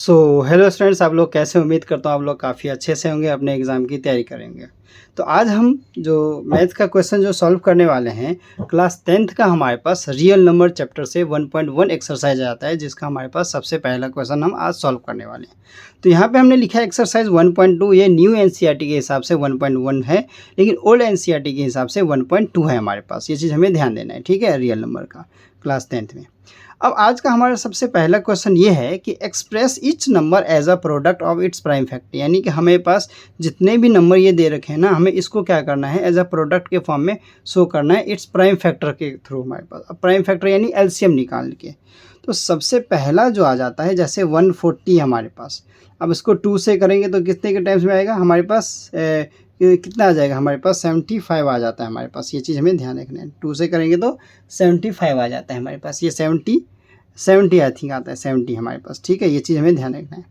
So hello students, आप लोग कैसे? उम्मीद करता हूँ आप लोग काफ़ी अच्छे से होंगे, अपने एग्ज़ाम की तैयारी करेंगे। तो आज हम जो मैथ का क्वेश्चन जो सॉल्व करने वाले हैं, क्लास 10th का हमारे पास रियल नंबर चैप्टर से 1.1 एक्सरसाइज आता है, जिसका हमारे पास सबसे पहला क्वेश्चन हम आज सॉल्व करने वाले हैं। तो यहाँ पे हमने लिखा है एक्सरसाइज 1.2, ये न्यू एनसीईआरटी के हिसाब से 1.1 है, लेकिन ओल्ड एनसीईआरटी के हिसाब से 1.2 है हमारे पास। ये चीज़ हमें ध्यान देना है, ठीक है, रियल नंबर का क्लास 10th में। अब आज का हमारा सबसे पहला क्वेश्चन ये है कि express each number as a product of its prime factor, यानी कि हमें पास जितने भी नंबर ये दे रखे हैं ना, हमें इसको क्या करना है, एज अ प्रोडक्ट के फॉर्म में शो करना है इट्स प्राइम फैक्टर के थ्रू हमारे पास। अब प्राइम फैक्टर यानी एलसीएम निकाल के। तो सबसे पहला जो आ जाता है, जैसे 140 हमारे पास, अब इसको 2 से करेंगे तो कितने के टाइम्स में आएगा हमारे पास, कितना आ जाएगा हमारे पास, 75 आ जाता है हमारे पास। ये चीज़ हमें ध्यान रखना है, 2 से करेंगे तो 75 आ जाता है हमारे पास। ये 70 आई थिंक आता है, 70 हमारे पास, ठीक है। ये चीज़ हमें ध्यान रखना है,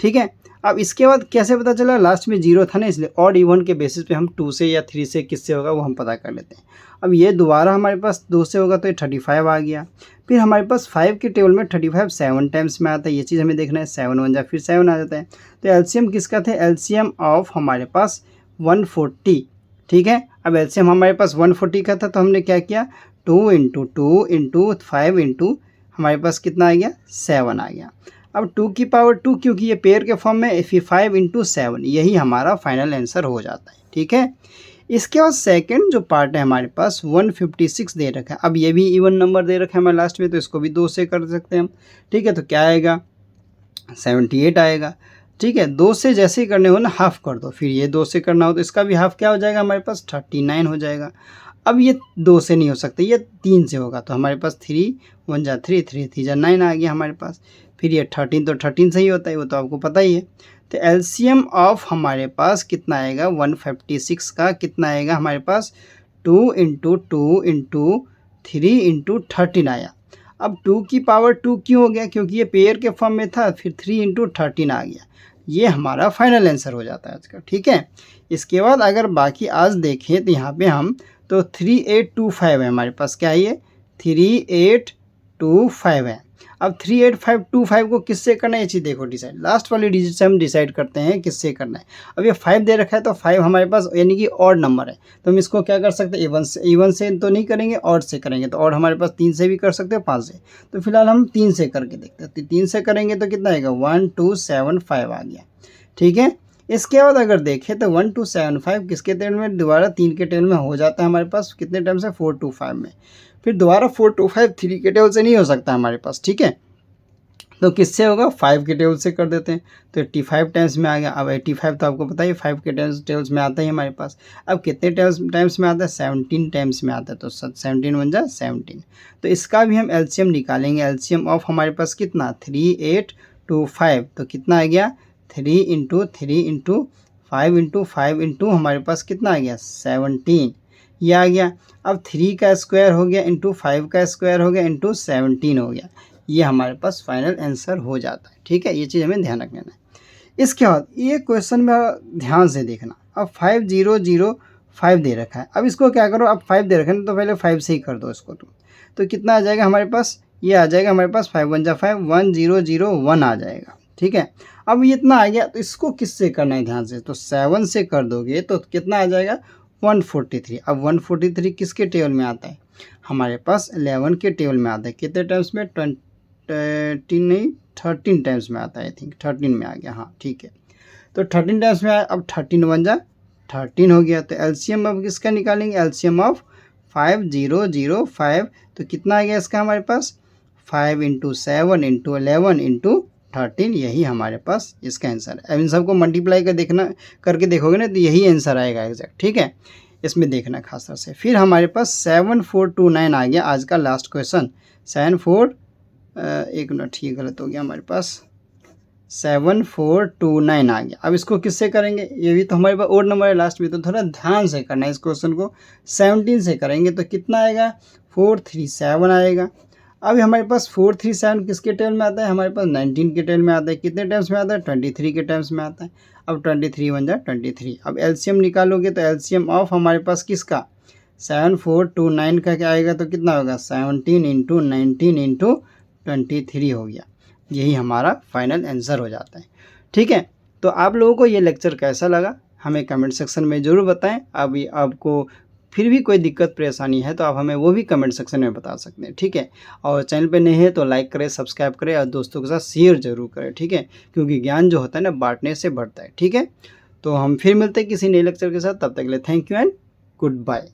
ठीक है। अब इसके बाद कैसे पता चला, लास्ट में जीरो था ना, इसलिए ऑड इवन के बेसिस पे हम 2 से या 3 से किससे होगा वो हम पता कर लेते हैं। अब ये दोबारा हमारे पास 2 से होगा तो ये 35 आ गया। फिर हमारे पास 5 के टेबल में 35 7 टाइम्स में आता है। ये चीज़ हमें देखना है, 7 1 जा फिर 7 आ जाता है। तो एलसीएम किसका था, एलसीएम ऑफ हमारे पास 140, ठीक है। अब एलसीएम हमारे पास 140 का था, तो हमने क्या किया, 2 इंटू 2 इंटू 5 इंटू हमारे पास कितना आ गया, 7 आ गया। अब 2 की पावर 2, क्योंकि ये पेयर के फॉर्म में, फिर 5 इंटू 7, यही हमारा फाइनल आंसर हो जाता है, ठीक है। इसके बाद सेकंड जो पार्ट है हमारे पास 156 दे रखा है। अब ये भी इवन नंबर दे रखा है हमारे लास्ट में, तो इसको भी 2 से कर सकते हैं हम, ठीक है। तो क्या आएगा, 78 आएगा, ठीक है। 2 से जैसे ही करने हो ना, हाफ कर दो, फिर ये 2 से करना हो तो इसका भी हाफ क्या हो जाएगा हमारे पास, 39 हो जाएगा। अब ये 2 से नहीं हो सकता, ये 3 से होगा, तो हमारे पास 3 1 जा 3 3 3 जा 9 आ गया हमारे पास। फिर ये 13 तो 13 से ही होता है, वो तो आपको पता ही है। तो एलसीएम ऑफ हमारे पास कितना आएगा, 156 का कितना आएगा हमारे पास, 2 इंटू 2 इंटू 3 इंटू 13 आया। अब 2 की पावर 2 क्यों हो गया, क्योंकि ये पेयर के फॉर्म में था, फिर 3 इंटू 13 आ गया। ये हमारा फाइनल आंसर हो जाता है आज का, ठीक है। इसके बाद अगर बाकी आज देखें तो यहाँ पे हम, तो 3825 है हमारे पास, क्या है ये, 3825 है। अब 38525 को किससे करना है, ये चीज़ देखो डिसाइड, लास्ट वाली डिजिट से हम डिसाइड करते हैं किससे करना है। अब ये 5 दे रखा है, तो 5 हमारे पास यानी कि ऑड नंबर है, तो हम इसको क्या कर सकते हैं, इवन से तो नहीं करेंगे, ऑड से करेंगे। तो ऑड हमारे पास 3 से भी कर सकते हैं, 5 से। तो फिलहाल हम 3 से करके देखते हैं। तो 3 से करेंगे तो कितना आएगा, 1275 आ गया, ठीक है। इसके बाद अगर देखें तो 1275 किसके टेबल में, दोबारा 3 के टेबल में हो जाता है हमारे पास, कितने टाइम से, 425 में। फिर दोबारा 425 3 के टेबल से नहीं हो सकता हमारे पास, ठीक है। तो किससे होगा, 5 के टेबल से कर देते हैं, तो 85 टाइम्स में आ गया। अब 85 तो आपको पता ही 5 के टेबल्स में आता ही हमारे पास। अब कितने टाइम्स में आता है, 17 टाइम्स में आता है, तो 17 1 जा 17। तो इसका भी हम एलसीएम निकालेंगे। एलसीएम ऑफ हमारे पास कितना, 3825, तो कितना आ गया, 3 इंटू 3 इंटू 5 इंटू 5 इंटू हमारे पास कितना आ गया, 17, ये आ गया। अब 3 का स्क्वायर हो गया इंटू 5 का स्क्वायर हो गया इंटू 17 हो गया। ये हमारे पास फाइनल आंसर हो जाता है, ठीक है। ये चीज़ हमें ध्यान रखना है। इसके बाद ये क्वेश्चन में ध्यान से देखना, अब 5005 दे रखा है। अब इसको क्या करो, अब 5 दे रखा है तो पहले 5 से ही कर दो इसको। तो कितना आ जाएगा हमारे पास, ये आ जाएगा हमारे पास 5 1 जा 5, 1001 आ जाएगा, ठीक है। अब ये इतना आ गया, तो इसको किससे करना है ध्यान से, तो 7 से कर दोगे तो कितना आ जाएगा, 143। अब 143 किसके टेबल में आता है, हमारे पास 11 के टेबल में आता है। कितने टाइम्स में, 13 टाइम्स में आता है, आई थिंक 13 में आ गया, हाँ ठीक है। तो 13 टाइम्स में आया। अब 13 1 जा 13 हो गया। तो एलसीएम अब किसका निकालेंगे, एलसीएम ऑफ 5005, तो कितना आ गया इसका हमारे पास, 5 इंटू 7 इंटू 11 इंटू 13, यही हमारे पास इसका आंसर है। अब इन सबको मल्टीप्लाई करके देखोगे ना, तो यही आंसर आएगा एग्जैक्ट, ठीक है। इसमें देखना खास तौर से। फिर हमारे पास 7429 आ गया आज का लास्ट क्वेश्चन। 74 एक मिनट, ये गलत हो गया हमारे पास, 7429 आ गया। अब इसको किससे करेंगे, ये भी तो हमारे पास ओड नंबर है लास्ट में, तो थोड़ा ध्यान से करना है इस क्वेश्चन को। 17 से करेंगे तो कितना आएगा, 437 आएगा। अब हमारे पास 437 किसके टेबल में आता है, हमारे पास 19 के टेबल में आता है। कितने टाइम्स में आता है, 23 के टाइम्स में आता है। अब 23 1 जा 23। अब एलसीएम निकालोगे तो एलसीएम ऑफ हमारे पास किसका, 7429 का क्या आएगा, तो कितना होगा, 17 इंटू 19 इंटू 23 हो गया। यही हमारा फाइनल आंसर हो जाता है। ठीक है, तो आप लोगों को ये लेक्चर कैसा लगा हमें कमेंट सेक्शन में ज़रूर बताएं। अभी आपको फिर भी कोई दिक्कत परेशानी है तो आप हमें वो भी कमेंट सेक्शन में बता सकते हैं। ठीक है, और चैनल पे नए हैं तो लाइक करें, सब्सक्राइब करें और दोस्तों के साथ शेयर ज़रूर करें। ठीक है, क्योंकि ज्ञान जो होता है ना बांटने से बढ़ता है। ठीक है, तो हम फिर मिलते हैं किसी नए लेक्चर के साथ। तब तक के लिए thank you and good bye.